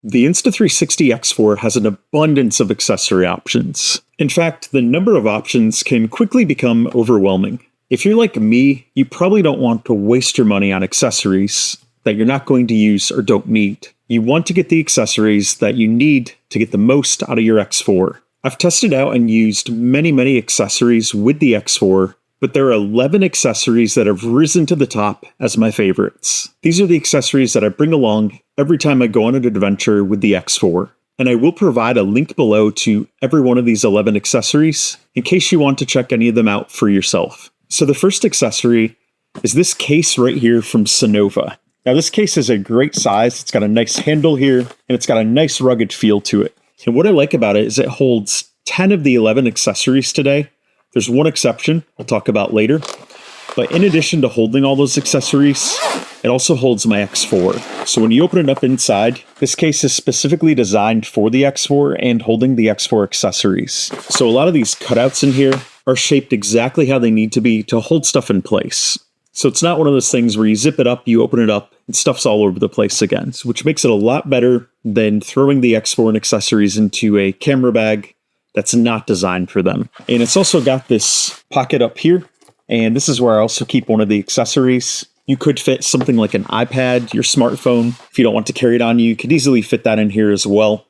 The Insta360 X4 has an abundance of accessory options. In fact, the number of options can quickly become overwhelming. If you're like me, you probably don't want to waste your money on accessories that you're not going to use or don't need. You want to get the accessories that you need to get the most out of your X4. I've tested out and used many accessories with the X4, but there are 11 accessories that have risen to the top as my favorites. These are the accessories that I bring along every time I go on an adventure with the X4. And I will provide a link below to every one of these 11 accessories in case you want to check any of them out for yourself. So the first accessory is this case right here from Sonova. Now this case is a great size. It's got a nice handle here and it's got a nice rugged feel to it. And what I like about it is it holds 10 of the 11 accessories today. There's one exception I'll talk about later, but in addition to holding all those accessories, it also holds my X4. So when you open it up inside, this case is specifically designed for the X4 and holding the X4 accessories. So a lot of these cutouts in here are shaped exactly how they need to be to hold stuff in place. So it's not one of those things where you zip it up, you open it up, and stuff's all over the place again, which makes it a lot better than throwing the X4 and accessories into a camera bag that's not designed for them. And it's also got this pocket up here, and this is where I also keep one of the accessories. You could fit something like an iPad, your smartphone. If you don't want to carry it on you could easily fit that in here as well.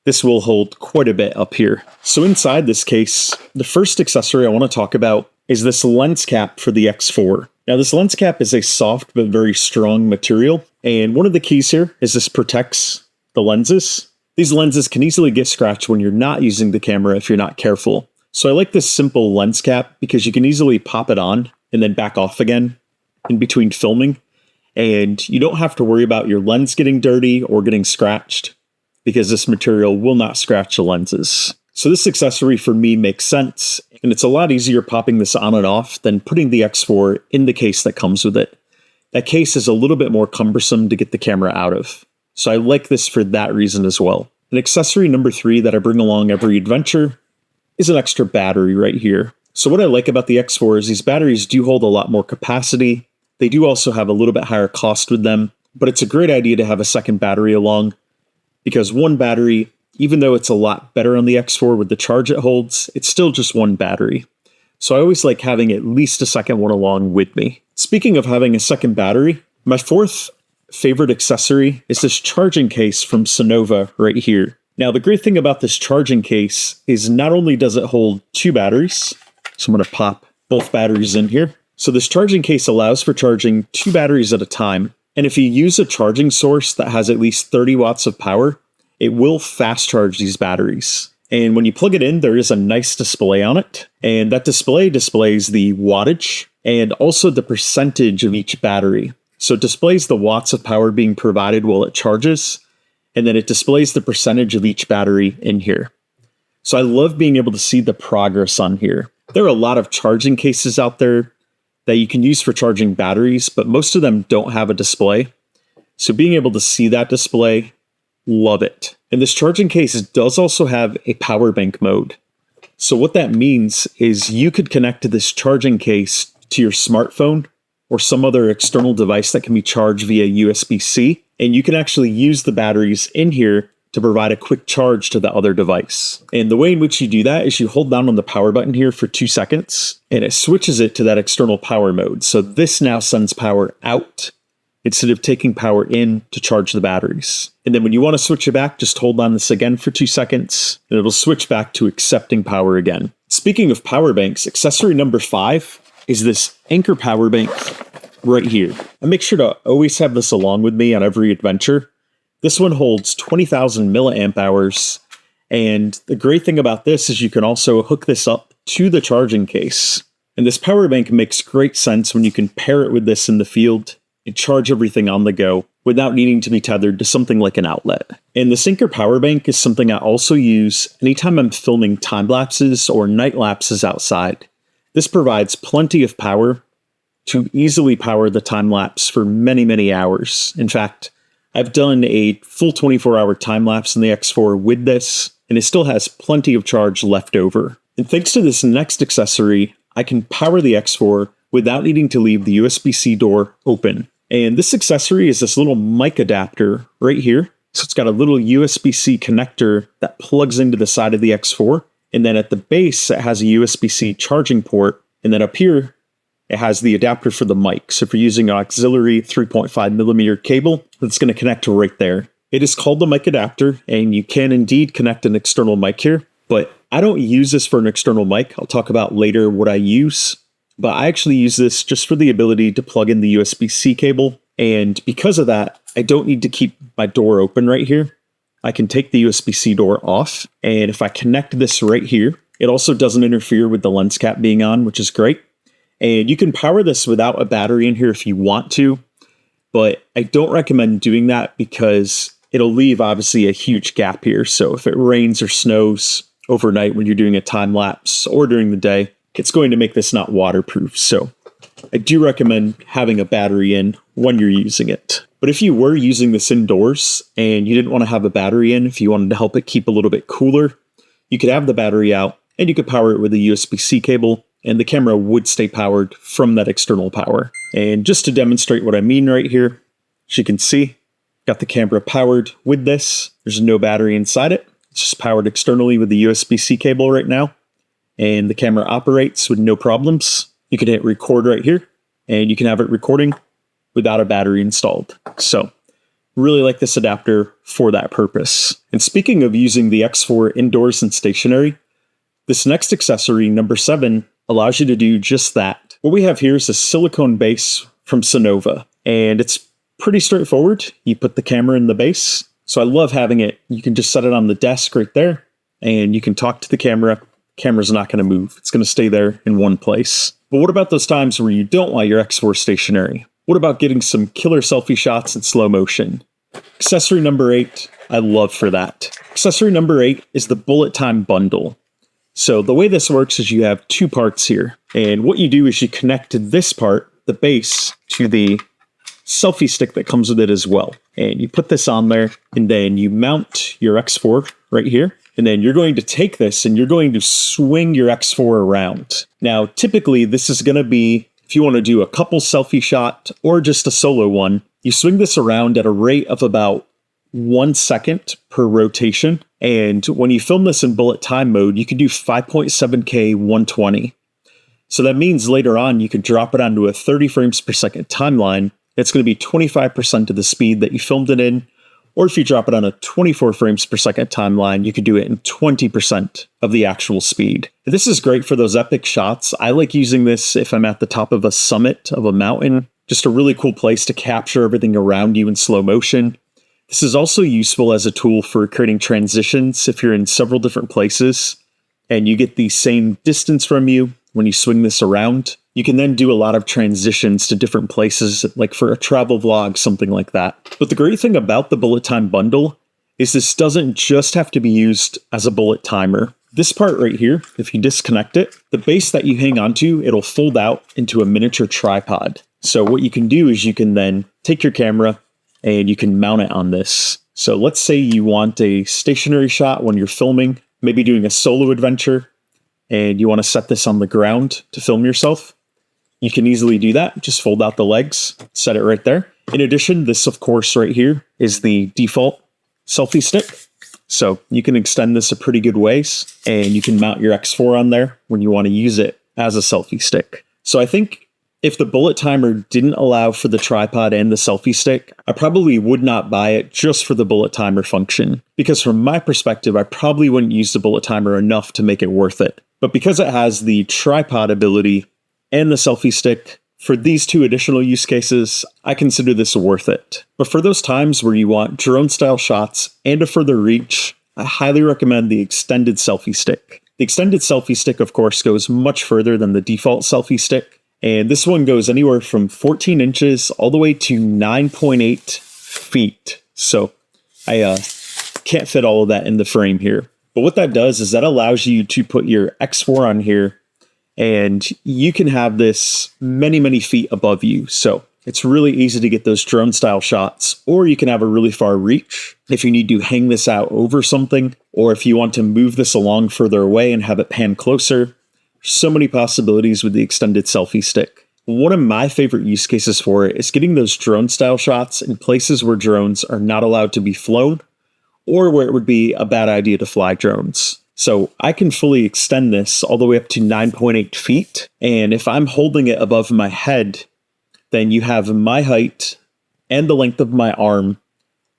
This will hold quite a bit up here. So inside this case, the first accessory I want to talk about is this lens cap for the X4. Now this lens cap is a soft but very strong material, and one of the keys here is this protects the lenses. These lenses can easily get scratched when you're not using the camera if you're not careful. So I like this simple lens cap because you can easily pop it on and then back off again in between filming. And you don't have to worry about your lens getting dirty or getting scratched because this material will not scratch the lenses. So this accessory for me makes sense, and it's a lot easier popping this on and off than putting the X4 in the case that comes with it. That case is a little bit more cumbersome to get the camera out of. So I like this for that reason as well. And accessory number 3 that I bring along every adventure is an extra battery right here. So what I like about the X4 is these batteries do hold a lot more capacity. They do also have a little bit higher cost with them, but it's a great idea to have a second battery along because one battery, even though it's a lot better on the X4 with the charge it holds, it's still just one battery. So I always like having at least a second one along with me. Speaking of having a second battery, my fourth favorite accessory is this charging case from Sonova right here. Now the great thing about this charging case is not only does it hold 2 batteries, so I'm going to pop both batteries in here. So this charging case allows for charging 2 batteries at a time. And if you use a charging source that has at least 30 watts of power, it will fast charge these batteries. And when you plug it in, there is a nice display on it. And that display displays the wattage and also the percentage of each battery. So it displays the watts of power being provided while it charges, and then it displays the percentage of each battery in here. So I love being able to see the progress on here. There are a lot of charging cases out there that you can use for charging batteries, but most of them don't have a display. So being able to see that display, love it. And this charging case does also have a power bank mode. So what that means is you could connect to this charging case to your smartphone or some other external device that can be charged via USB-C, and you can actually use the batteries in here to provide a quick charge to the other device. And the way in which you do that is you hold down on the power button here for 2 seconds, and it switches it to that external power mode. So this now sends power out instead of taking power in to charge the batteries. And then when you want to switch it back, just hold on this again for 2 seconds, and it'll switch back to accepting power again. Speaking of power banks, accessory number 5 is this Anchor power bank right here. I make sure to always have this along with me on every adventure. This one holds 20,000 milliamp hours, and the great thing about this is you can also hook this up to the charging case. And this power bank makes great sense when you can pair it with this in the field and charge everything on the go without needing to be tethered to something like an outlet. And the Anchor power bank is something I also use anytime I'm filming time lapses or night lapses outside. This provides plenty of power to easily power the time lapse for many hours. In fact, I've done a full 24-hour time lapse in the X4 with this, and it still has plenty of charge left over. And thanks to this next accessory, I can power the X4 without needing to leave the USB-C door open. And this accessory is this little mic adapter right here. So it's got a little USB-C connector that plugs into the side of the X4. And then at the base, it has a USB-C charging port. And then up here, it has the adapter for the mic. So if you're using an auxiliary 3.5mm cable, that's going to connect right there. It is called the mic adapter, and you can indeed connect an external mic here. But I don't use this for an external mic. I'll talk about later what I use. But I actually use this just for the ability to plug in the USB-C cable. And because of that, I don't need to keep my door open right here. I can take the USB-C door off. And if I connect this right here, it also doesn't interfere with the lens cap being on, which is great. And you can power this without a battery in here if you want to. But I don't recommend doing that because it'll leave obviously a huge gap here. So if it rains or snows overnight when you're doing a time lapse or during the day, it's going to make this not waterproof. So I do recommend having a battery in when you're using it. But if you were using this indoors and you didn't want to have a battery in, if you wanted to help it keep a little bit cooler, you could have the battery out and you could power it with a USB-C cable, and the camera would stay powered from that external power. And just to demonstrate what I mean right here, as you can see, got the camera powered with this. There's no battery inside it. It's just powered externally with the USB-C cable right now. And the camera operates with no problems. You can hit record right here, and you can have it recording without a battery installed. So really like this adapter for that purpose. And speaking of using the X4 indoors and stationary, this next accessory, number 7, allows you to do just that. What we have here is a silicone base from Sonova, and it's pretty straightforward. You put the camera in the base. So I love having it. You can just set it on the desk right there, and you can talk to the camera. Camera's not going to move. It's going to stay there in one place. But what about those times where you don't want your X4 stationary? What about getting some killer selfie shots in slow motion? Accessory number 8, I love for that. Accessory number 8 is the bullet time bundle. So the way this works is you have 2 parts here. And what you do is you connect this part, the base, to the selfie stick that comes with it as well. And you put this on there, and then you mount your X4 right here. And then you're going to take this and you're going to swing your X4 around. Now, typically this is going to be, if you want to do a couple selfie shot or just a solo one, you swing this around at a rate of about 1 second per rotation. And when you film this in bullet time mode, you can do 5.7K 120. So that means later on, you could drop it onto a 30 frames per second timeline. It's going to be 25% of the speed that you filmed it in. Or if you drop it on a 24 frames per second timeline, you could do it in 20% of the actual speed. This is great for those epic shots. I like using this if I'm at the top of a summit of a mountain, just a really cool place to capture everything around you in slow motion. This is also useful as a tool for creating transitions if you're in several different places and you get the same distance from you when you swing this around. You can then do a lot of transitions to different places, like for a travel vlog, something like that. But the great thing about the bullet time bundle is this doesn't just have to be used as a bullet timer. This part right here, if you disconnect it, the base that you hang onto, it'll fold out into a miniature tripod. So what you can do is you can then take your camera and you can mount it on this. So let's say you want a stationary shot when you're filming, maybe doing a solo adventure, and you want to set this on the ground to film yourself. You can easily do that. Just fold out the legs, set it right there. In addition, this, of course, right here is the default selfie stick. So you can extend this a pretty good ways, and you can mount your X4 on there when you want to use it as a selfie stick. So I think if the bullet timer didn't allow for the tripod and the selfie stick, I probably would not buy it just for the bullet timer function. Because from my perspective, I probably wouldn't use the bullet timer enough to make it worth it. But because it has the tripod ability and the selfie stick, for these 2 additional use cases, I consider this worth it. But for those times where you want drone-style shots and a further reach, I highly recommend the extended selfie stick. The extended selfie stick, of course, goes much further than the default selfie stick, and this one goes anywhere from 14 inches all the way to 9.8 feet. So I can't fit all of that in the frame here. But what that does is that allows you to put your X4 on here, and you can have this many, many feet above you. So it's really easy to get those drone style shots, or you can have a really far reach if you need to hang this out over something, or if you want to move this along further away and have it pan closer. So many possibilities with the extended selfie stick. One of my favorite use cases for it is getting those drone style shots in places where drones are not allowed to be flown or where it would be a bad idea to fly drones. So I can fully extend this all the way up to 9.8 feet. And if I'm holding it above my head, then you have my height and the length of my arm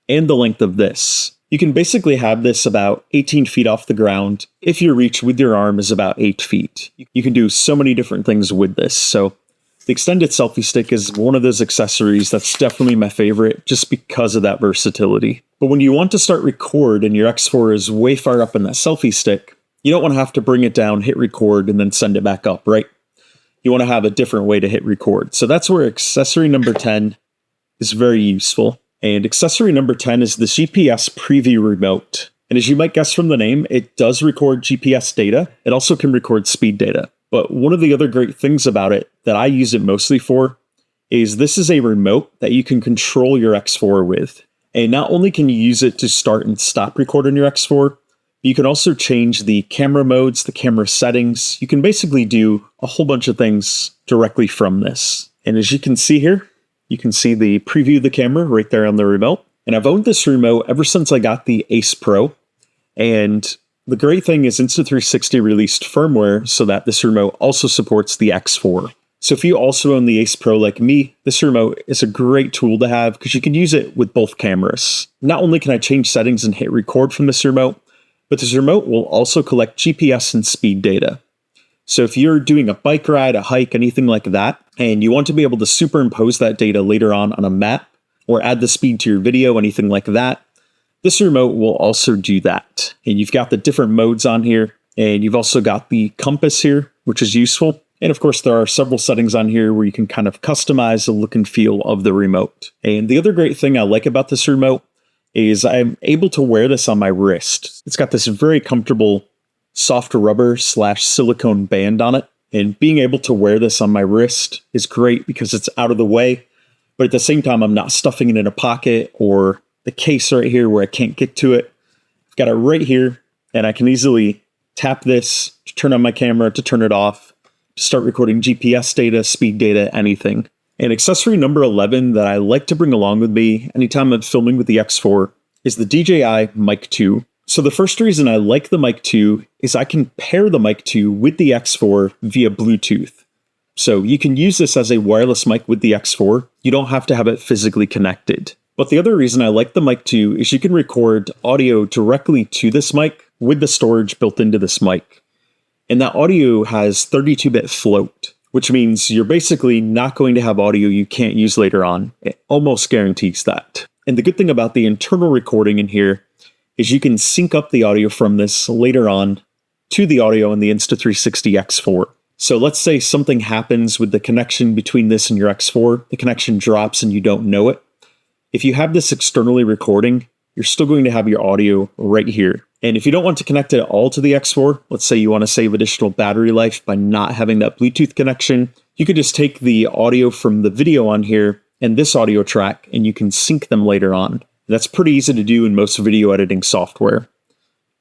and the length of this. You can basically have this about 18 feet off the ground if your reach with your arm is about 8 feet. You can do so many different things with this. So the extended selfie stick is one of those accessories that's definitely my favorite just because of that versatility. But when you want to start record and your X4 is way far up in that selfie stick, you don't want to have to bring it down, hit record, and then send it back up, right? You want to have a different way to hit record. So that's where accessory number 10 is very useful. And accessory number 10 is the GPS preview remote. And as you might guess from the name, it does record GPS data. It also can record speed data. But one of the other great things about it that I use it mostly for is this is a remote that you can control your X4 with. And not only can you use it to start and stop recording your X4, you can also change the camera modes, the camera settings. You can basically do a whole bunch of things directly from this. And as you can see here, you can see the preview of the camera right there on the remote. And I've owned this remote ever since I got the Ace Pro. And the great thing is Insta360 released firmware so that this remote also supports the X4. So if you also own the Ace Pro like me, this remote is a great tool to have because you can use it with both cameras. Not only can I change settings and hit record from this remote, but this remote will also collect GPS and speed data. So if you're doing a bike ride, a hike, anything like that, and you want to be able to superimpose that data later on a map or add the speed to your video, anything like that, this remote will also do that. And you've got the different modes on here, and you've also got the compass here, which is useful. And of course, there are several settings on here where you can kind of customize the look and feel of the remote. And the other great thing I like about this remote is I'm able to wear this on my wrist. It's got this very comfortable soft rubber / silicone band on it. And being able to wear this on my wrist is great because it's out of the way. But at the same time, I'm not stuffing it in a pocket or the case right here where I can't get to it. I've got it right here, and I can easily tap this to turn on my camera, to turn it off, to start recording GPS data, speed data, anything. And accessory number 11 that I like to bring along with me anytime I'm filming with the X4 is the DJI Mic 2. So the first reason I like the Mic 2 is I can pair the Mic 2 with the X4 via Bluetooth. So you can use this as a wireless mic with the X4. You don't have to have it physically connected. But the other reason I like the Mic 2 is you can record audio directly to this mic with the storage built into this mic. And that audio has 32-bit float, which means you're basically not going to have audio you can't use later on. It almost guarantees that. And the good thing about the internal recording in here is you can sync up the audio from this later on to the audio in the Insta360 X4. So let's say something happens with the connection between this and your X4, the connection drops and you don't know it. If you have this externally recording, you're still going to have your audio right here. And if you don't want to connect it all to the X4, let's say you want to save additional battery life by not having that Bluetooth connection, you could just take the audio from the video on here and this audio track, and you can sync them later on. That's pretty easy to do in most video editing software.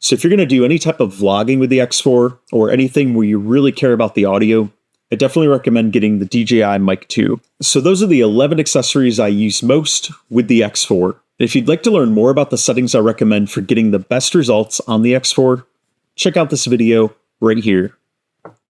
So if you're going to do any type of vlogging with the X4 or anything where you really care about the audio, I definitely recommend getting the DJI Mic 2. So those are the 11 accessories I use most with the X4. And if you'd like to learn more about the settings I recommend for getting the best results on the X4, check out this video right here.